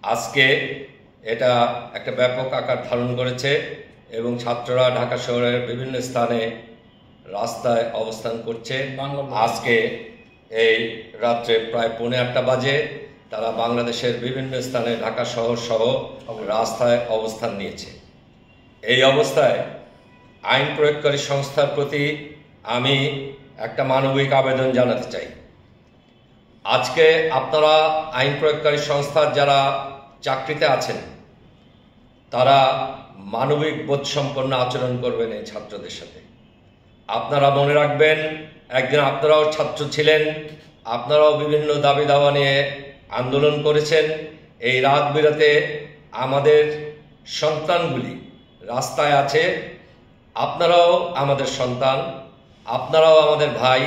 আজকে এটা একটা ব্যাপক আকার ধারণ করেছে এবং ছাত্ররা ঢাকা শহরের বিভিন্ন স্থানে রাস্তায় অবস্থান করছে। আজকে এই রাত্রে প্রায় 8:45 বাজে তারা বাংলাদেশের বিভিন্ন স্থানে ঢাকা শহর সহ রাস্তায় অবস্থান নিয়েছে। এই অবস্থায় আইন প্রয়োগকারী সংস্থার প্রতি আমি একটা মানবিক আবেদন জানাতে চাই। আজকে আপনারা আইন প্রয়োগকারী সংস্থার যারা চাকরিতে আছেন তারা মানবিক বোধসম্পন্ন আচরণ করবেন এই ছাত্রদের সাথে। আপনারা মনে রাখবেন, একদিন আপনারাও ছাত্র ছিলেন, আপনারাও বিভিন্ন দাবি দাওয়া নিয়ে আন্দোলন করেছেন। এই রাত বিরাতে আমাদের সন্তানগুলি রাস্তায় আছে। আপনারাও আমাদের সন্তান, আপনারাও আমাদের ভাই,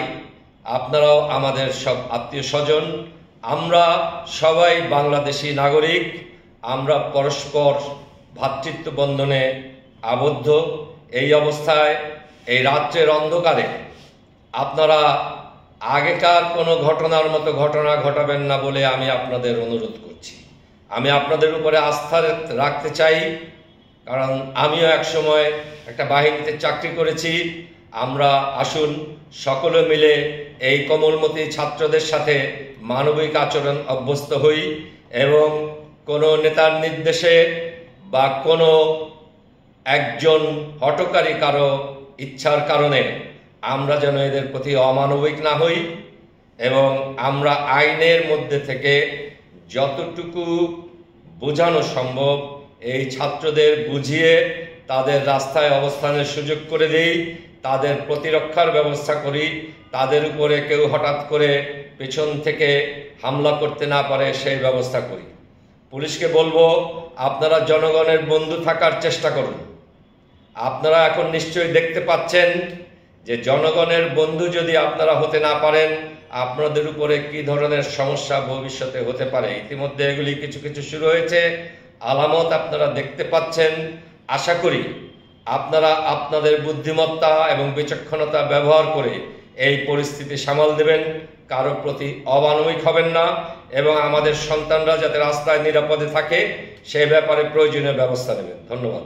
আপনারাও আমাদের সব আত্মীয় স্বজন। আমরা সবাই বাংলাদেশি নাগরিক। আমরা পরস্পর ভ্রাতৃত্ব বন্ধনে আবদ্ধ। এই অবস্থায় এই রাত্রের অন্ধকারে আপনারা আগেকার কোনো ঘটনার মতো ঘটনা ঘটাবেন না বলে আমি আপনাদের অনুরোধ করছি। আমি আপনাদের উপরে আস্থা রাখতে চাই, কারণ আমিও একসময় একটা বাহিনীতে চাকরি করেছি। আমরা আসুন সকলে মিলে এই কোমলমতি ছাত্রদের সাথে মানবিক আচরণ অভ্যস্ত হই এবং কোনো নেতার নির্দেশে বা কোনো একজন হঠকারী কারো ইচ্ছার কারণে আমরা যেন এদের প্রতি অমানবিক না হই এবং আমরা আইনের মধ্যে থেকে যতটুকু বোঝানো সম্ভব এই ছাত্রদের বুঝিয়ে তাদের রাস্তায় অবস্থানের সুযোগ করে দেই, তাদের প্রতিরক্ষার ব্যবস্থা করি, তাদের উপরে কেউ হঠাৎ করে পেছন থেকে হামলা করতে না পারে সেই ব্যবস্থা করি। পুলিশকে বলবো, আপনারা জনগণের বন্ধু থাকার চেষ্টা করুন। আপনারা এখন নিশ্চয়ই দেখতে পাচ্ছেন যে জনগণের বন্ধু যদি আপনারা হতে না পারেন, আপনাদের উপরে কি ধরনের সমস্যা ভবিষ্যতে হতে পারে। ইতিমধ্যে এগুলি কিছু কিছু শুরু হয়েছে, আলামত আপনারা দেখতে পাচ্ছেন। আশা করি আপনারা আপনাদের বুদ্ধিমত্তা এবং বিচক্ষণতা ব্যবহার করে এই পরিস্থিতি সামাল দেবেন, কারো প্রতি অমানবিক হবেন না এবং আমাদের সন্তানরা যাতে রাস্তায় নিরাপদে থাকে সে ব্যাপারে প্রয়োজনীয় ব্যবস্থা নেবেন। ধন্যবাদ।